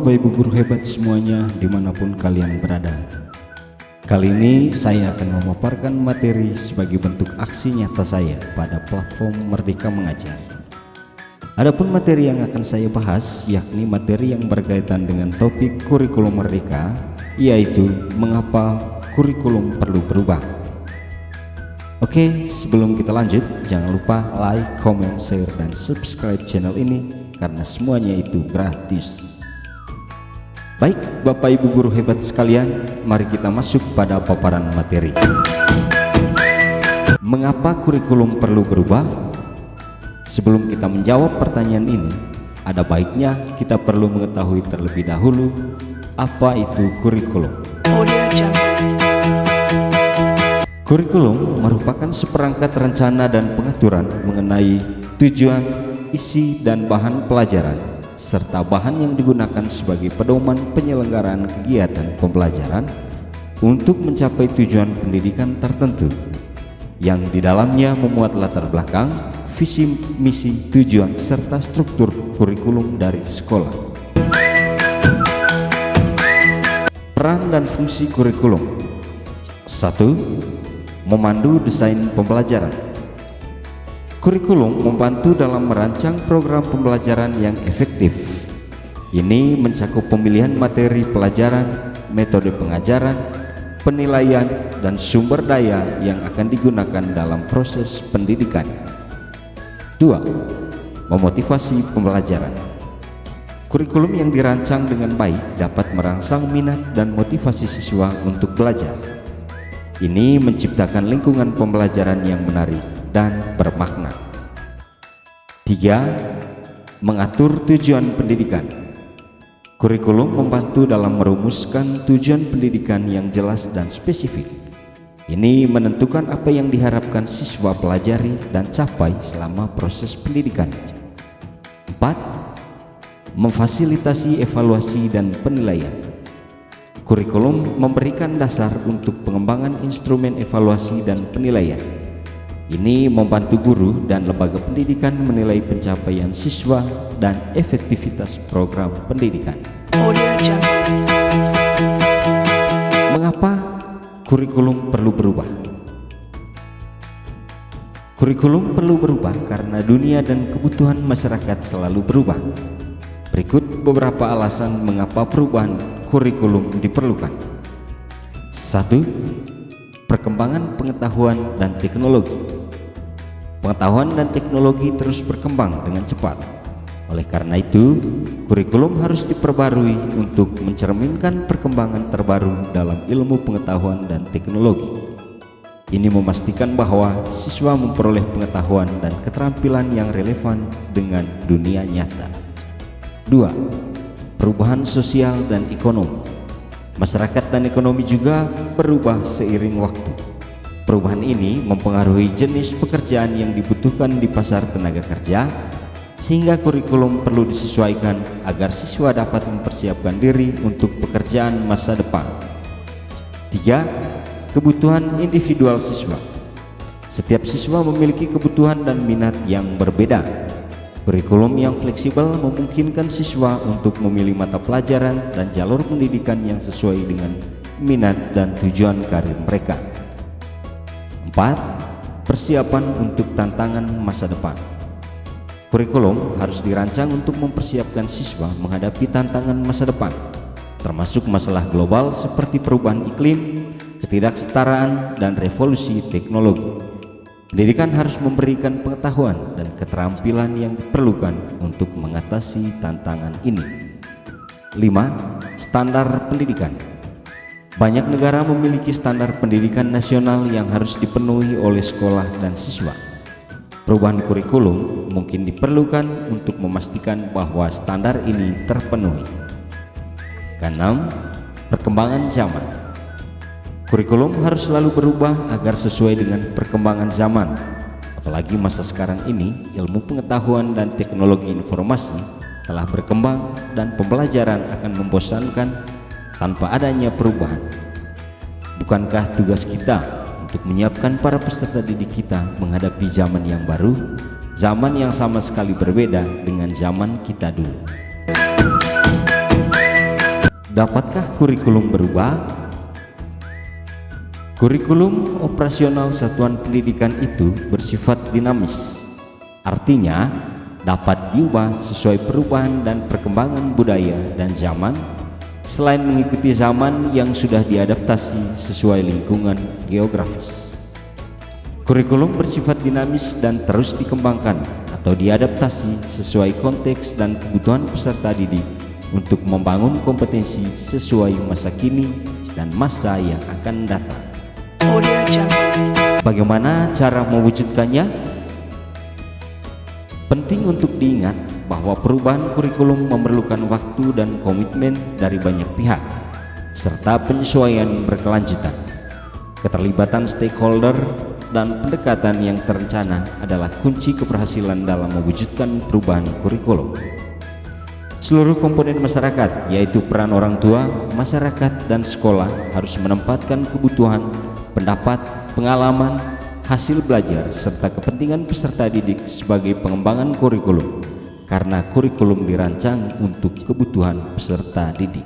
Bapak Ibu guru hebat semuanya dimanapun kalian berada. Kali ini saya akan memaparkan materi sebagai bentuk aksi nyata saya pada platform Merdeka Mengajar. Adapun materi yang akan saya bahas yakni materi yang berkaitan dengan topik kurikulum merdeka, yaitu mengapa kurikulum perlu berubah. Oke, sebelum kita lanjut, jangan lupa like, comment, share, dan subscribe channel ini karena semuanya itu gratis. Baik, Bapak Ibu guru hebat sekalian, mari kita masuk pada paparan materi. Mengapa kurikulum perlu berubah? Sebelum kita menjawab pertanyaan ini, ada baiknya kita perlu mengetahui terlebih dahulu apa itu kurikulum. Kurikulum merupakan seperangkat rencana dan pengaturan mengenai tujuan, isi, dan bahan pelajaran serta bahan yang digunakan sebagai pedoman penyelenggaraan kegiatan pembelajaran untuk mencapai tujuan pendidikan tertentu yang di dalamnya memuat latar belakang, visi, misi, tujuan, serta struktur kurikulum dari sekolah. Peran dan fungsi kurikulum. 1. Memandu desain pembelajaran. Kurikulum membantu dalam merancang program pembelajaran yang efektif. Ini mencakup pemilihan materi pelajaran, metode pengajaran, penilaian, dan sumber daya yang akan digunakan dalam proses pendidikan. 2. Memotivasi pembelajaran. Kurikulum yang dirancang dengan baik dapat merangsang minat dan motivasi siswa untuk belajar. Ini menciptakan lingkungan pembelajaran yang menarik dan bermakna. 3. Mengatur tujuan pendidikan. Kurikulum membantu dalam merumuskan tujuan pendidikan yang jelas dan spesifik. Ini menentukan apa yang diharapkan siswa pelajari dan capai selama proses pendidikan. 4. Memfasilitasi evaluasi dan penilaian. Kurikulum memberikan dasar untuk pengembangan instrumen evaluasi dan penilaian. Ini membantu guru dan lembaga pendidikan menilai pencapaian siswa dan efektivitas program pendidikan. Mengapa kurikulum perlu berubah? Kurikulum perlu berubah karena dunia dan kebutuhan masyarakat selalu berubah. Berikut beberapa alasan mengapa perubahan kurikulum diperlukan. 1. Perkembangan pengetahuan dan teknologi. Pengetahuan dan teknologi terus berkembang dengan cepat. Oleh karena itu, kurikulum harus diperbarui untuk mencerminkan perkembangan terbaru dalam ilmu pengetahuan dan teknologi. Ini memastikan bahwa siswa memperoleh pengetahuan dan keterampilan yang relevan dengan dunia nyata. 2. Perubahan sosial dan ekonomi. Masyarakat dan ekonomi juga berubah seiring waktu. Perubahan ini mempengaruhi jenis pekerjaan yang dibutuhkan di pasar tenaga kerja, sehingga kurikulum perlu disesuaikan agar siswa dapat mempersiapkan diri untuk pekerjaan masa depan. 3. Kebutuhan individual siswa. Setiap siswa memiliki kebutuhan dan minat yang berbeda. Kurikulum yang fleksibel memungkinkan siswa untuk memilih mata pelajaran dan jalur pendidikan yang sesuai dengan minat dan tujuan karir mereka. 4. Persiapan untuk tantangan masa depan. Kurikulum harus dirancang untuk mempersiapkan siswa menghadapi tantangan masa depan, termasuk masalah global seperti perubahan iklim, ketidaksetaraan, dan revolusi teknologi. Pendidikan harus memberikan pengetahuan dan keterampilan yang diperlukan untuk mengatasi tantangan ini. 5. Standar pendidikan. Banyak negara memiliki standar pendidikan nasional yang harus dipenuhi oleh sekolah dan siswa. Perubahan kurikulum mungkin diperlukan untuk memastikan bahwa standar ini terpenuhi. Keenam, perkembangan zaman. Kurikulum harus selalu berubah agar sesuai dengan perkembangan zaman. Apalagi masa sekarang ini, ilmu pengetahuan dan teknologi informasi telah berkembang dan pembelajaran akan membosankan tanpa adanya perubahan. Bukankah tugas kita untuk menyiapkan para peserta didik kita menghadapi zaman yang baru, zaman yang sama sekali berbeda dengan zaman kita dulu? Dapatkah kurikulum berubah? Kurikulum operasional satuan pendidikan itu bersifat dinamis. Artinya, dapat diubah sesuai perubahan dan perkembangan budaya dan zaman, selain mengikuti zaman yang sudah diadaptasi sesuai lingkungan geografis. Kurikulum bersifat dinamis dan terus dikembangkan atau diadaptasi sesuai konteks dan kebutuhan peserta didik untuk membangun kompetensi sesuai masa kini dan masa yang akan datang. Bagaimana cara mewujudkannya? Penting untuk diingat bahwa perubahan kurikulum memerlukan waktu dan komitmen dari banyak pihak, serta penyesuaian berkelanjutan. Keterlibatan stakeholder dan pendekatan yang terencana adalah kunci keberhasilan dalam mewujudkan perubahan kurikulum. Seluruh komponen masyarakat, yaitu peran orang tua, masyarakat, dan sekolah harus menempatkan kebutuhan, pendapat, pengalaman, hasil belajar, serta kepentingan peserta didik sebagai pengembangan kurikulum, karena kurikulum dirancang untuk kebutuhan peserta didik.